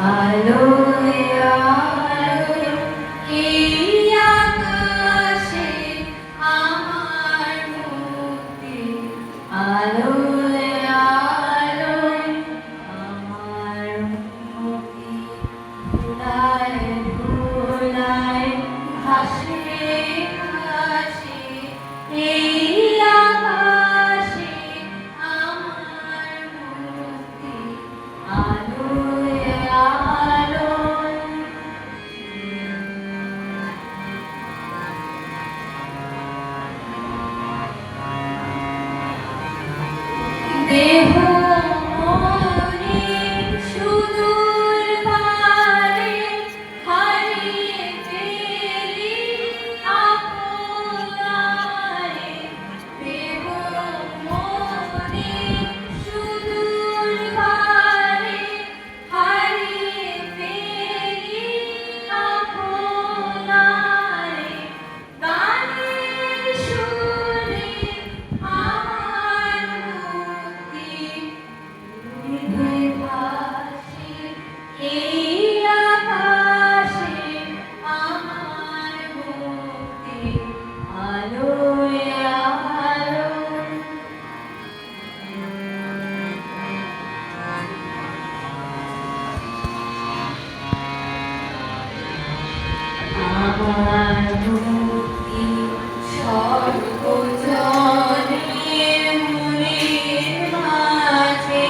আলোয় আলোয় এই আকাশে আমার মুক্তি, আলোয় আলোয় আমার মুক্তি। ধুলায় ধুলায় ভাসে ভাসে এই আকাশে আমার মুক্তি, আলোয় আলোয়। দেহ মনে সুদূর পারে হারিয়ে ফেলি আপনারে। দেহ মনে সুদূর পারে হারিয়ে ফেলি আপনারে। গানের সুরে আমার মুক্তি, হৃদয়ে ভাসে এই আকাশে আমার মুক্তি, আলোয় আলোয়। আমার মুক্তি সর্বজনের মনের মাঝে,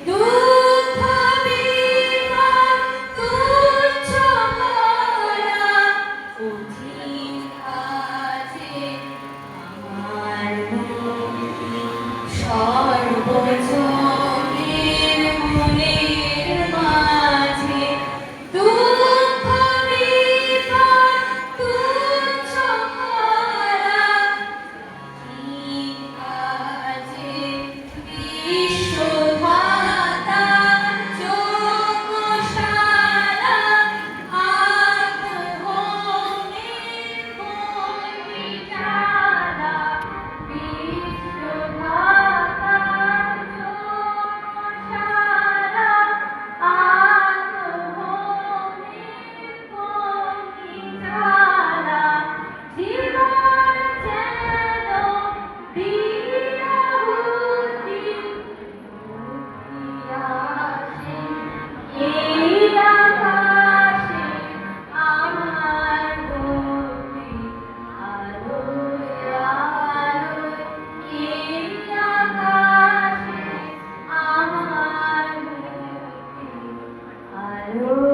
দুঃখ বিপদ তুচ্ছ করা কঠিন কাজে। আমার মুক্তি সর্বজনের মনের মাঝে, দুঃখ বিপদ তুচ্ছ করা কঠিন কাজে। বিশ্বধাতা যজ্ঞশালা আগুনের বলিদানা। বিশ্বধাতা যজ্ঞশালা আগুনের বলিদানা। জীবন যেন দিয়াহুতি, মুক্তি আসে এই আকাশে আমার মুক্তি, আলোয় আলোয় এই আকাশে আমার মুক্তি, আলোয়